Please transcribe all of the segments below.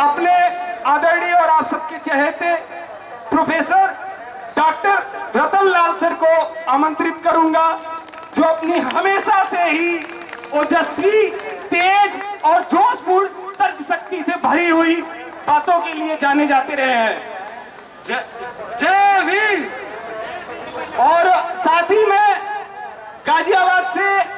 अपने आदरणीय और आप सबके चहेते प्रोफेसर डॉक्टर रतन लाल सर को आमंत्रित करूंगा, जो अपनी हमेशा से ही ओजस्वी, तेज और जोशपूर्ण तर्क शक्ति से भरी हुई बातों के लिए जाने जाते रहे हैं। जय भीम। और साथ ही में गाजियाबाद से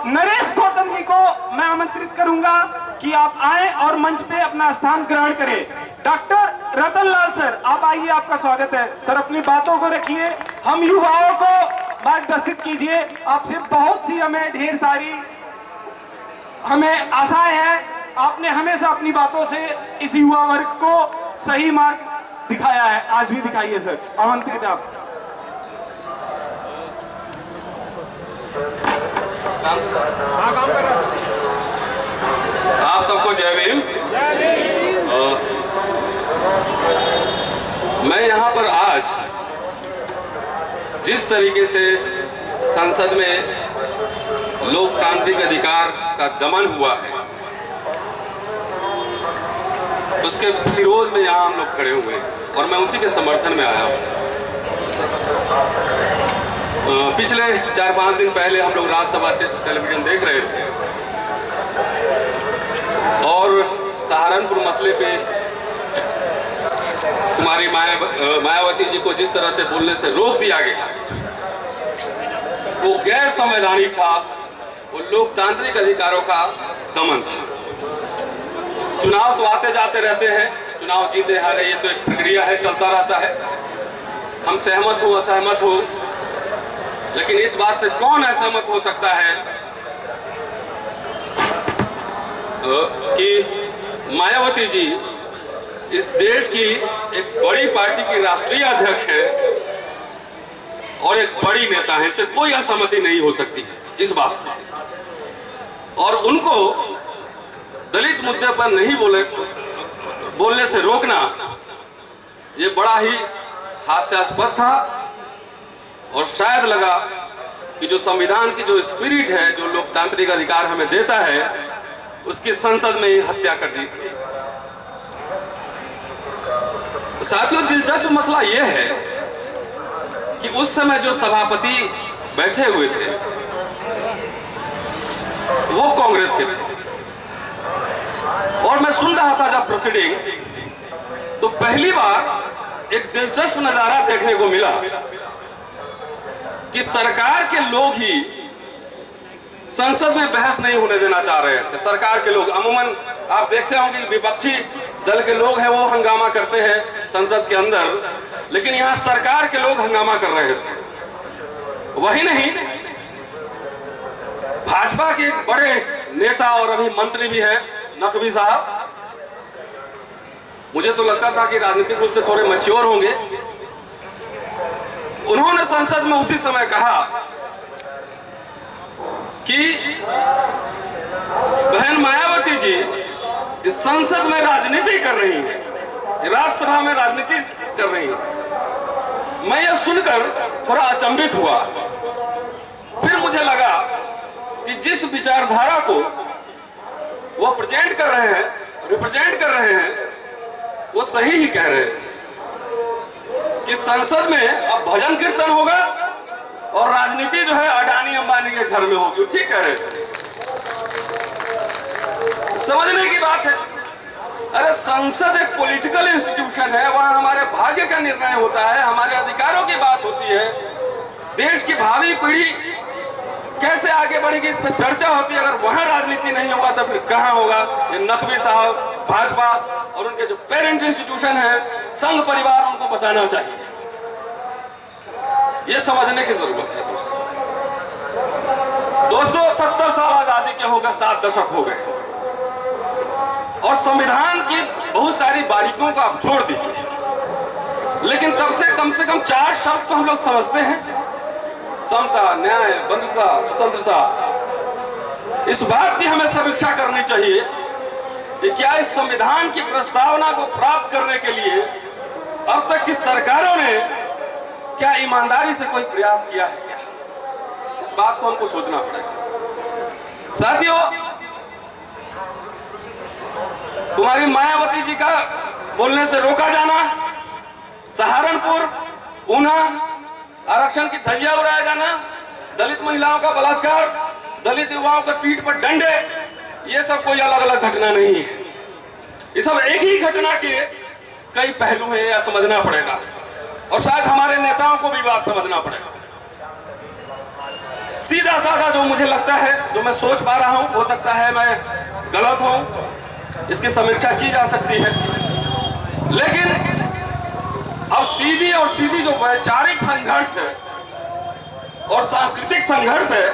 नरेश गौतम जी को मैं आमंत्रित करूंगा कि आप आए और मंच पे अपना स्थान ग्रहण करें। डॉक्टर रतन लाल सर, आप आइए, आपका स्वागत है। सर अपनी बातों को रखिए, हम युवाओं को मार्गदर्शित कीजिए। आपसे बहुत सी ढेर सारी हमें आशाएं हैं। आपने हमेशा अपनी बातों से इस युवा वर्ग को सही मार्ग दिखाया है, आज भी दिखाइए सर। आमंत्रित आप। आप सबको जय भीम। मैं यहाँ पर आज जिस तरीके से संसद में लोकतांत्रिक अधिकार का दमन हुआ है, उसके विरोध में यहाँ हम लोग खड़े हुए हैं और मैं उसी के समर्थन में आया हूँ। पिछले 4-5 दिन पहले हम लोग राज्यसभा टेलीविजन देख रहे थे और सहारनपुर मसले पे कुमारी मायावती जी को जिस तरह से बोलने से रोक दिया गया, वो गैर संवैधानिक था, वो लोकतांत्रिक अधिकारों का दमन था। चुनाव तो आते जाते रहते हैं, चुनाव जीते हारे ये तो एक प्रक्रिया है, चलता रहता है। हम सहमत हो असहमत हो, लेकिन इस बात से कौन असहमत हो सकता है कि मायावती जी इस देश की एक बड़ी पार्टी की राष्ट्रीय अध्यक्ष है और एक बड़ी नेता है, इससे कोई असहमति नहीं हो सकती है इस बात से। और उनको दलित मुद्दे पर नहीं बोलने से रोकना ये बड़ा ही हास्यास्पद था और शायद लगा कि जो संविधान की जो स्पिरिट है, जो लोकतांत्रिक अधिकार हमें देता है, उसकी संसद में ही हत्या कर दी। साथियों, दिलचस्प मसला यह है कि उस समय जो सभापति बैठे हुए थे वो कांग्रेस के थे और मैं सुन रहा था जब प्रोसीडिंग, तो पहली बार एक दिलचस्प नजारा देखने को मिला कि सरकार के लोग ही संसद में बहस नहीं होने देना चाह रहे थे। सरकार के लोग, अमूमन आप देखते होंगे विपक्षी दल के लोग हैं वो हंगामा करते हैं संसद के अंदर, लेकिन यहाँ सरकार के लोग हंगामा कर रहे थे। वही नहीं, भाजपा के एक बड़े नेता और अभी मंत्री भी हैं नकवी साहब, मुझे तो लगता था कि राजनीतिक रूप से थोड़े मैच्योर होंगे, उन्होंने संसद में उसी समय कहा कि बहन मायावती जी इस संसद में राजनीति कर रही हैं, राज्यसभा में राजनीति कर रही हैं। मैं यह सुनकर थोड़ा अचंभित हुआ। फिर मुझे लगा कि जिस विचारधारा को वो रिप्रेजेंट कर रहे हैं वो सही ही कह रहे थे कि संसद में अब भजन कीर्तन होगा और राजनीति जो है अडानी अंबानी के घर में होगी। ठीक कह रहे थे, समझने की बात है। अरे संसद एक पॉलिटिकल इंस्टीट्यूशन है, वहां हमारे भाग्य का निर्णय होता है, हमारे अधिकारों की बात होती है, देश की भावी पीढ़ी कैसे आगे बढ़ेगी इस पर चर्चा होती है। अगर वहां राजनीति नहीं होगा तो फिर कहां होगा? ये नकवी साहब, भाजपा और उनके जो पेरेंट इंस्टीट्यूशन है, संघ परिवार, उनको बताना चाहिए। ये समझने की जरूरत है दोस्तों। 70 साल आजादी के हो गए, 7 दशक हो गए और संविधान की बहुत सारी बारीकियों को आप छोड़ दीजिए, लेकिन तब से कम 4 शब्द तो हम लोग समझते हैं: समता, न्याय, बंधुता, स्वतंत्रता। इस बात की हमें समीक्षा करनी चाहिए कि क्या इस संविधान की प्रस्तावना को प्राप्त करने के लिए अब तक की सरकारों ने क्या ईमानदारी से कोई प्रयास किया है क्या? इस बात को हमको सोचना पड़ेगा। साथियों, तुम्हारी मायावती जी का बोलने से रोका जाना, सहारनपुर, ऊना आरक्षण की धज्जियां उड़ाया जाना, दलित महिलाओं का बलात्कार, दलित युवाओं के पीठ पर डंडे, ये सब कोई अलग अलग घटना नहीं है। ये सब एक ही घटना के कई पहलू हैं, यह समझना पड़ेगा और शायद हमारे नेताओं को भी बात समझना पड़ेगा। सीधा साधा जो मुझे लगता है, जो मैं सोच पा रहा हूं, हो सकता है मैं गलत हूं, इसकी समीक्षा की जा सकती है, लेकिन अब सीधी जो वैचारिक संघर्ष है और सांस्कृतिक संघर्ष है,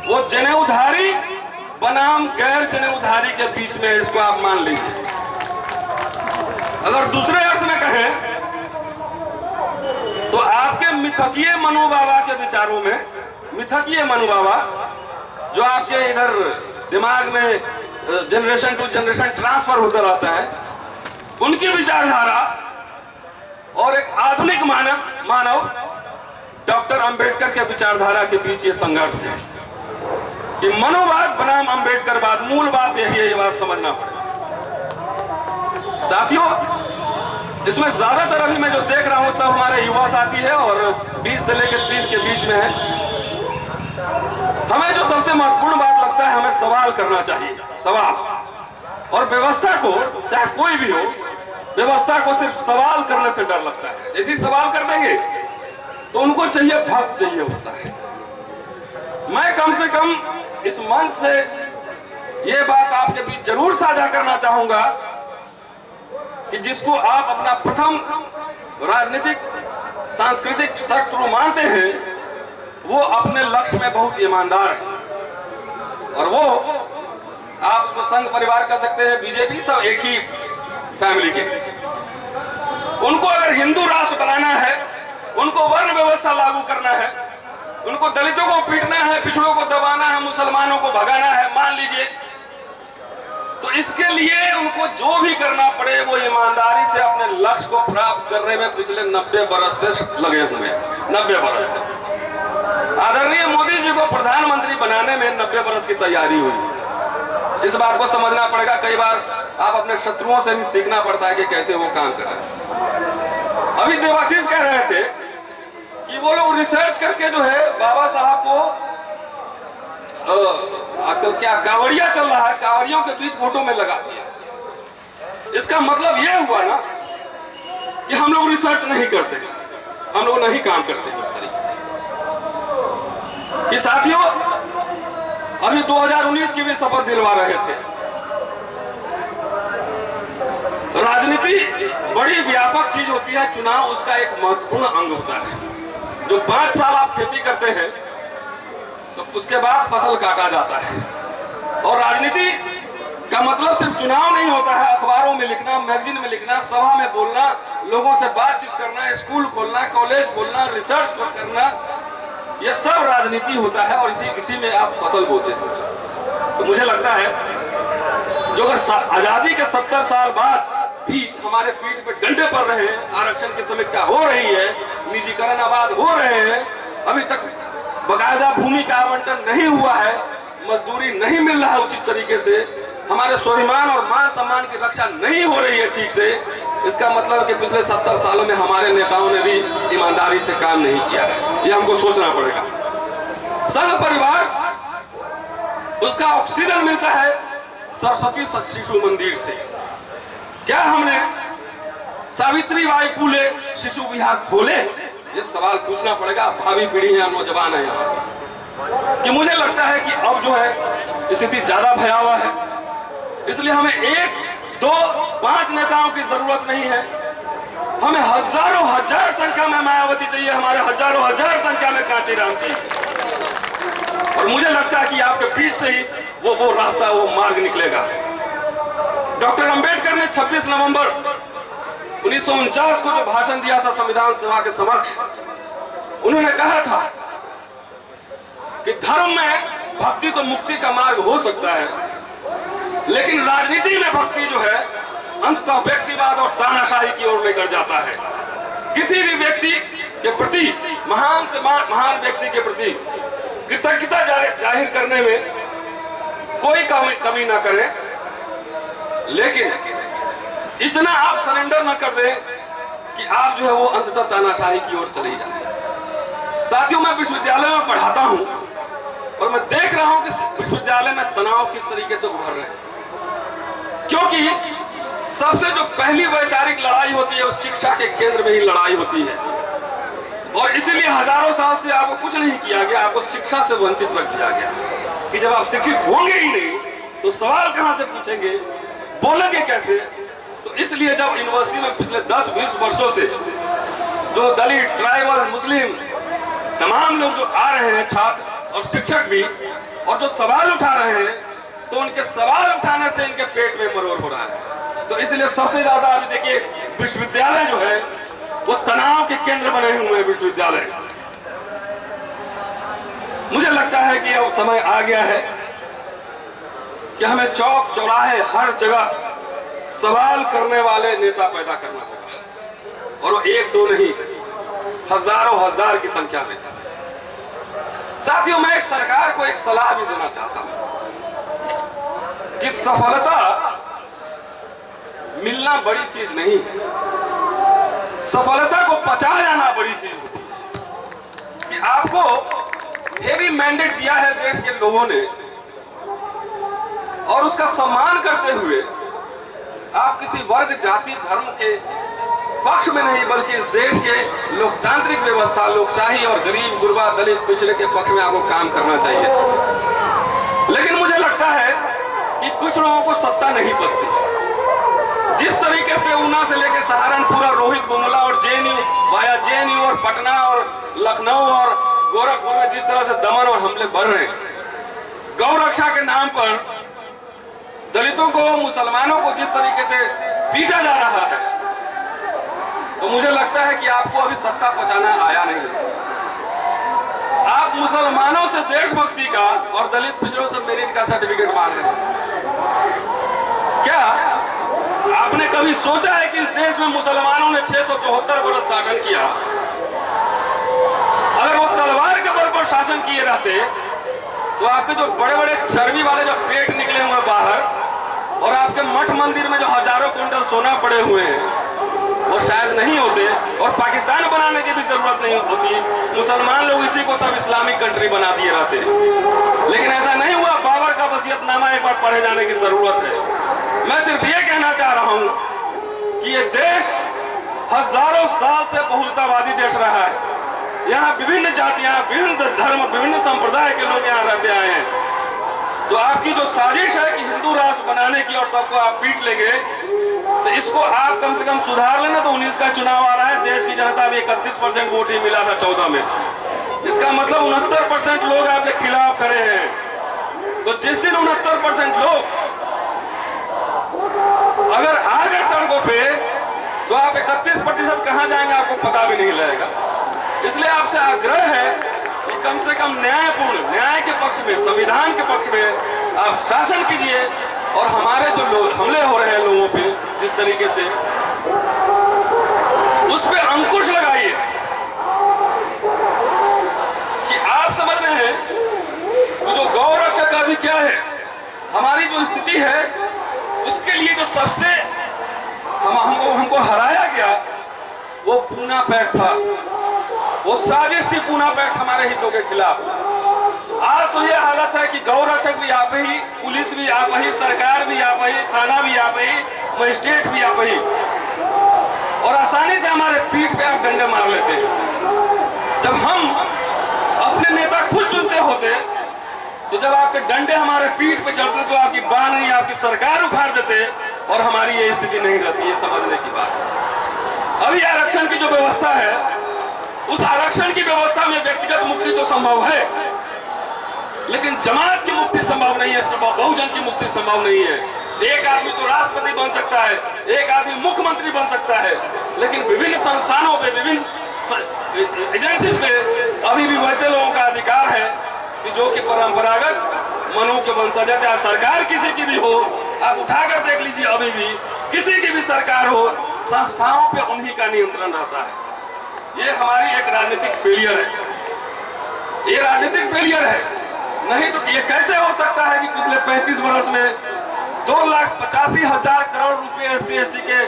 वो जनेऊधारी बनाम गैर जनेऊधारी के बीच में, इसको आप मान लीजिए। अगर दूसरे अर्थ में कहें तो आपके मिथकीय मनु बाबा के विचारों में, मिथकीय मनु बाबा जो आपके इधर दिमाग में जनरेशन टू जनरेशन ट्रांसफर होता रहता है, उनकी विचारधारा और एक आधुनिक मानव डॉक्टर अंबेडकर के विचारधारा के बीच ये संघर्ष है कि मनोवाद बनाम अंबेडकरवाद। मूल बात यही है, ये बात समझना पड़ेगा साथियों। इसमें ज्यादातर अभी मैं जो देख रहा हूं सब हमारे युवा साथी है और 20 से लेकर 30 के बीच में है। हमें जो सबसे महत्वपूर्ण बात लगता है, हमें सवाल करना चाहिए, सवाल। और व्यवस्था को, चाहे कोई भी हो, व्यवस्था को सिर्फ सवाल करने से डर लगता है। जैसे सवाल कर देंगे तो उनको चाहिए, भक्त चाहिए होता है। मैं कम से कम इस मंच से ये बात आपके बीच जरूर साझा करना चाहूंगा कि जिसको आप अपना प्रथम राजनीतिक सांस्कृतिक शत्रु मानते हैं, वो अपने लक्ष्य में बहुत ईमानदार है और वो आप उसको संघ परिवार कह सकते हैं, बीजेपी, सब एक ही फैमिली के। उनको अगर हिंदू राष्ट्र बनाना है, उनको वर्ण व्यवस्था लागू करना है, उनको दलितों को पीटना है, पिछड़ों को दबाना है, मुसलमानों को भगाना है, मान लीजिए, तो इसके लिए उनको जो भी करना पड़े वो ईमानदारी से अपने लक्ष्य को प्राप्त करने में पिछले 90 बरस से लगे हुए हैं। 90 बरस से आदरणीय मोदी जी को प्रधानमंत्री बनाने में 90 बरस की तैयारी हुई। इस बात को समझना पड़ेगा। कई बार आप अपने शत्रुओं से भी सीखना पड़ता है कि कैसे वो काम कर रहे हैं। अभी देवाशीष कह रहे थे कि वो लोग रिसर्च करके जो है बाबा साहब को आजकल क्या कांवड़िया चल रहा है, कांवड़ियों के बीच फोटो में लगा दिया। इसका मतलब यह हुआ ना कि हम लोग रिसर्च नहीं करते, हम लोग नहीं काम करते इस तरीके से। कि साथियों, अभी 2019 की भी शपथ दिलवा रहे थे। राजनीति बड़ी व्यापक चीज होती है, चुनाव उसका एक महत्वपूर्ण अंग होता है। जो 5 साल आप खेती करते हैं तो उसके बाद फसल काटा जाता है। और राजनीति का मतलब सिर्फ चुनाव नहीं होता है, अखबारों में लिखना, मैगजीन में लिखना, सभा में बोलना, लोगों से बातचीत करना, स्कूल खोलना, कॉलेज खोलना, रिसर्च करना, यह सब राजनीति होता है और इसी में आप फसल बोते हैं। तो मुझे लगता है जो अगर आजादी के 70 साल बाद भी हमारे पीठ पे डंडे पड़ रहे हैं, आरक्षण की समीक्षा हो रही है, निजीकरण आबाद हो रहे हैं, अभी तक बकायदा भूमि का आवंटन नहीं हुआ है, मजदूरी नहीं मिल रहा है उचित तरीके से, हमारे स्वाभिमान और मान सम्मान की रक्षा नहीं हो रही है ठीक से, इसका मतलब है कि पिछले 70 सालों में हमारे नेताओं ने भी ईमानदारी से काम नहीं किया है। ये हमको सोचना पड़ेगा। संघ परिवार, उसका ऑक्सीजन मिलता है सरस्वती शिशु मंदिर से। क्या हमने सावित्री बाई फुले शिशु विहार खोले? ये सवाल पूछना पड़ेगा। भावी पीढ़ी है, नौजवान है यहाँ, कि मुझे लगता है कि अब जो है स्थिति ज्यादा भयावह है। इसलिए हमें 1, 2, 5 नेताओं की जरूरत नहीं है, हमें हजारों हजार संख्या में मायावती चाहिए, हमारे हजारों हजार संख्या में कांचीराम चाहिए। और मुझे लगता है कि आपके बीच से ही वो रास्ता, वो मार्ग निकलेगा। डॉक्टर अंबेडकर ने 26 नवंबर 1949 को जो भाषण दिया था संविधान सभा के समक्ष, उन्होंने कहा था कि धर्म में भक्ति तो मुक्ति का मार्ग हो सकता है, लेकिन राजनीति में भक्ति जो है अंततः व्यक्तिवाद और तानाशाही की ओर लेकर जाता है। किसी भी व्यक्ति के प्रति, महान से महान व्यक्ति के प्रति कृतज्ञता जाहिर करने में कोई कमी ना करें, लेकिन इतना आप सरेंडर न कर दें कि आप जो है वो अंततः तानाशाही की ओर चले जाए। साथियों, मैं विश्वविद्यालय में पढ़ाता हूं और मैं देख रहा हूं कि विश्वविद्यालय में तनाव किस तरीके से उभर रहे हैं, क्योंकि सबसे जो पहली वैचारिक लड़ाई होती है उस शिक्षा के केंद्र में ही लड़ाई होती है, और इसीलिए हजारों साल से आपको कुछ नहीं किया गया, आपको शिक्षा से वंचित रख दिया गया कि जब आप शिक्षित होंगे ही नहीं तो सवाल कहां से पूछेंगे, बोलेंगे कैसे। तो इसलिए जब यूनिवर्सिटी में पिछले 10-20 वर्षों से जो दलित, ट्राइबल, मुस्लिम तमाम लोग जो आ रहे हैं, छात्र और शिक्षक भी, और जो सवाल उठा रहे हैं, तो उनके सवाल उठाने से इनके पेट में मरोड़ हो रहा है। तो इसलिए सबसे ज्यादा अभी देखिए विश्वविद्यालय जो है वो तनाव के केंद्र बने हुए हैं विश्वविद्यालय। मुझे लगता है कि अब समय आ गया है कि हमें चौक चौराहे हर जगह सवाल करने वाले नेता पैदा करना होगा, और वो एक दो नहीं, हजारों हजार की संख्या में। साथियों, मैं एक सरकार को एक सलाह भी देना चाहता हूं कि सफलता मिलना बड़ी चीज नहीं है, सफलता को पचा जाना बड़ी चीज होती है। कि आपको हेवी मैंडेट दिया है देश के लोगों ने, और उसका सम्मान करते हुए आप किसी वर्ग, जाति, धर्म के पक्ष में नहीं, बल्कि इस देश के लोकतांत्रिक व्यवस्था, लोकशाही और गरीब, गुरबा, दलित, पिछड़े के पक्ष में आपको काम करना चाहिए। लेकिन मुझे लगता है कि कुछ लोगों को सत्ता नहीं पसती। जिस तरीके से ऊना से लेकर सहारनपुर और रोहित बुमला और जेएनयू, वाया जेएनयू और पटना और लखनऊ और गोरखपुर में जिस तरह से दमन और हमले बढ़ रहे हैं, गौ रक्षा के नाम पर दलितों को, मुसलमानों को जिस तरीके से पीटा जा रहा है, तो मुझे लगता है कि आपको अभी सत्ता पचाना आया नहीं। आप मुसलमानों से देशभक्ति का और दलित पिछड़ों से मेरिट का सर्टिफिकेट मांग रहे हैं। क्या आपने कभी सोचा है कि इस देश में मुसलमानों ने 674 वर्ष शासन किया? अगर वो तलवार के बल पर शासन किए रहते तो आपके जो बड़े बड़े चर्बी वाले जो पेट निकले हुए बाहर, और आपके मठ मंदिर में जो हजारों कुंटल सोना पड़े हुए हैं, वो शायद नहीं होते, और पाकिस्तान बनाने की भी जरूरत नहीं होती। मुसलमान लोग इसी को सब इस्लामिक कंट्री बना दिए रहते। लेकिन ऐसा नहीं हुआ। बाबर का वसीयतनामा एक बार पढ़े जाने की जरूरत है। मैं सिर्फ ये कहना चाह रहा हूं कि ये देश हजारों साल से बहुलतावादी देश रहा है। यहाँ विभिन्न जातियां, विभिन्न धर्म, विभिन्न संप्रदाय के लोग यहाँ रहते आए हैं। तो आपकी जो साजिश है कि हिंदू राष्ट्र बनाने की और सबको आप पीट लेंगे, तो इसको आप कम से कम सुधार लेना। तो 19 का चुनाव आ रहा है, देश की जनता भी 31% वोट ही मिला था 14 में। इसका मतलब 69% लोग आपके खिलाफ खड़े हैं। तो जिस दिन 69% लोग अगर आ गए सड़कों पे, तो आप 31% कहां जाएंगे आपको पता भी नहीं लगेगा। इसलिए आपसे आग्रह है कि कम से कम न्यायपूर्ण, न्याय के पक्ष में, संविधान के पक्ष में आप शासन कीजिए, और हमारे जो लोग हमले हो रहे हैं लोगों पे जिस तरीके से, उस पे अंकुश लगाइए। कि आप समझ रहे हैं कि जो गौ रक्षा का भी क्या है, हमारी जो स्थिति है, उसके लिए जो सबसे हमको हराया गया वो पूना पैक्ट था, वो साजिश थी पूना पैक्ट हमारे हितों के खिलाफ। आज तो ये हालत है कि गौ रक्षक भी आप ही, पुलिस भी आप ही, सरकार भी आप ही, थाना भी आप ही, मजिस्ट्रेट भी आप ही, और आसानी से हमारे पीठ पे आप डंडे मार लेते हैं। जब हम अपने नेता खुद चुनते होते, तो जब आपके डंडे हमारे पीठ पे चढ़ते, तो आपकी बाह नहीं, आपकी सरकार उखाड़ देते, और हमारी ये स्थिति नहीं रहती। ये समझने की बात। अभी आरक्षण की जो व्यवस्था है, उस आरक्षण की व्यवस्था में व्यक्तिगत मुक्ति तो संभव है, लेकिन जमात की मुक्ति संभव नहीं है, बहुजन की मुक्ति संभव नहीं है। एक आदमी तो राष्ट्रपति बन सकता है, एक आदमी मुख्यमंत्री बन सकता है, लेकिन विभिन्न संस्थानों पे, विभिन्न एजेंसीज पे अभी भी वैसे लोगों का अधिकार है कि जो कि परंपरागत मनु के वंशज, चाहे सरकार किसी की भी हो, आप उठाकर देख लीजिए, अभी भी किसी की भी सरकार हो, संस्थाओं पे उन्हीं का नियंत्रण रहता है। ये हमारी एक राजनीतिक फेलियर है, ये राजनीतिक फेलियर है। नहीं तो ये कैसे हो सकता है कि पिछले 35 वर्ष में 2,85,000 करोड़ रुपए SC/ST के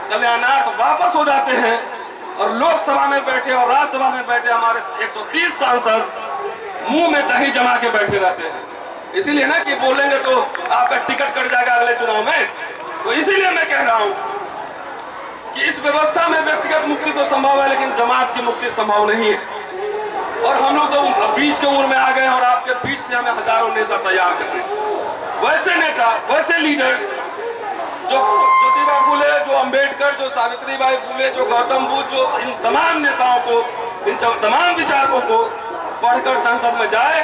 कल्याणार्थ वापस हो जाते हैं और लोकसभा में बैठे और राज्यसभा में बैठे हमारे 130 सांसद मुंह में दही जमा के बैठे रहते हैं। इसीलिए ना कि बोलेंगे तो आपका टिकट कट जाएगा अगले चुनाव में। तो इसीलिए मैं कह रहा हूं कि इस व्यवस्था में व्यक्तिगत मुक्ति तो संभव है, लेकिन जमात की मुक्ति संभव नहीं है। और हम लोग तो बीच के उम्र में आ गए और आपके बीच से हमें हजारों नेता तैयार कर रहे हैं। वैसे नेता, वैसे लीडर्स जो ज्योतिबा फुले, जो अंबेडकर, जो सावित्रीबाई फुले, जो गौतम बुद्ध, जो इन तमाम नेताओं को, इन तमाम विचारकों को पढ़कर संसद में जाए।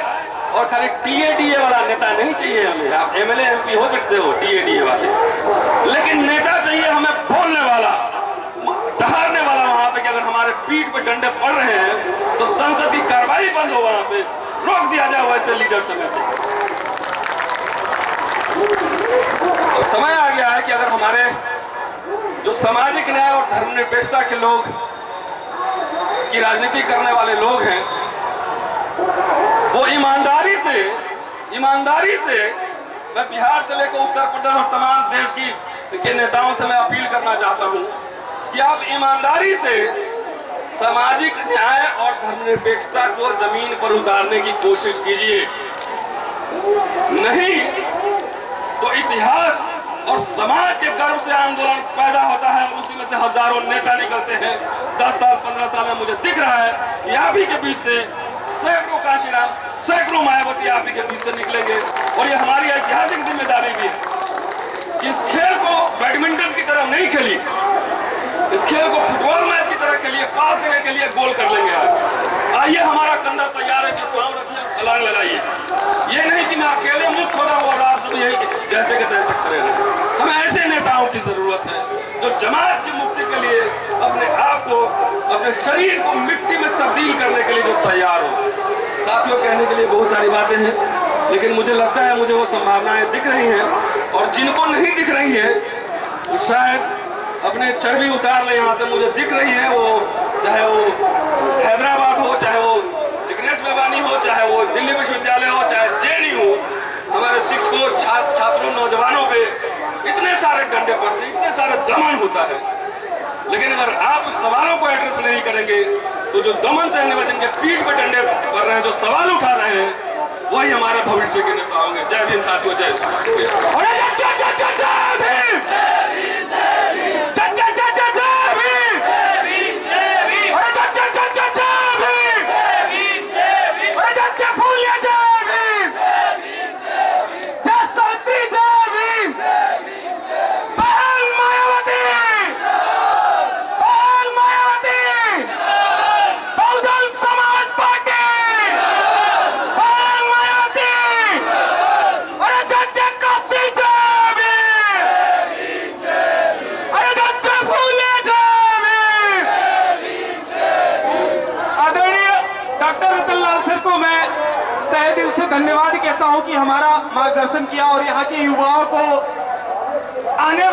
और खाली TADA वाला नेता नहीं चाहिए हमें। आप MLA MP हो सकते हो TADA वाले, लेकिन नेता चाहिए हमें बोलने वाला, ठहरने वाला वहां पे कि अगर हमारे पीठ पे डंडे पड़ रहे हैं तो संसद की कार्रवाई बंद हो, वहां पे रोक दिया जाए। वैसे लीडर समय तो समय आ गया है कि अगर हमारे जो सामाजिक न्याय और धर्मनिरपेक्षता के लोग की राजनीति करने वाले लोग हैं, वो ईमानदारी से मैं बिहार से लेकर उत्तर प्रदेश और तमाम देश के नेताओं से मैं अपील करना चाहता हूं कि आप ईमानदारी से सामाजिक न्याय और धर्मनिरपेक्षता को जमीन पर उतारने की कोशिश कीजिए। नहीं तो इतिहास और समाज के गर्व से आंदोलन पैदा होता है और उसी में से हजारों नेता निकलते हैं। 10 साल 15 साल में मुझे दिख रहा है यहाँ भी के बीच से सैकड़ों काशीराम, सैकड़ों मायावती आप ही के बीच से निकलेंगे। और ये हमारी ऐतिहासिक जिम्मेदारी भी है कि इस खेल को बैडमिंटन की तरह नहीं खेलिए, इस खेल को फुटबॉल मैच की तरह खेलिए, 5 जगह के लिए गोल कर लेंगे आप। आइए, हमारा कंधा तैयार है, इसे पाँव रखिए और छलांग लगाइए। ये नहीं कि मैं अकेले मुक्त हो जाऊं और आप सब यही जैसे के तैसे खड़े रहे। हमें ऐसे नेताओं की जरूरत है जो जमात की मुक्ति के लिए अपने आप को, अपने शरीर को मिट्टी में तब्दील करने के लिए जो तैयार हो। साथियों, कहने के लिए बहुत सारी बातें हैं, लेकिन मुझे लगता है मुझे वो संभावनाएं दिख रही हैं। और जिनको नहीं दिख रही है तो शायद अपने चर्बी उतार ले यहाँ से। मुझे दिख रही है, वो चाहे वो हैदराबाद हो, चाहे वो जिग्नेश मेवानी हो, चाहे वो दिल्ली विश्वविद्यालय हो, चाहे JNU हो, हमारे शिक्षकों, छात्रों, नौजवानों पे इतने सारे डंडे पड़ते हैं, इतने सारे दमन होता है। लेकिन अगर आप उस सवालों को एड्रेस नहीं करेंगे तो जो दमन सहने वाले, जिनके पीठ पर डंडे पड़ रहे हैं, जो सवाल उठा रहे हैं, वही हमारे भविष्य के नेता होंगे। जय भीम साथियों, जय धन्यवाद कहता हूं कि हमारा मार्गदर्शन किया और यहाँ के युवाओं को आने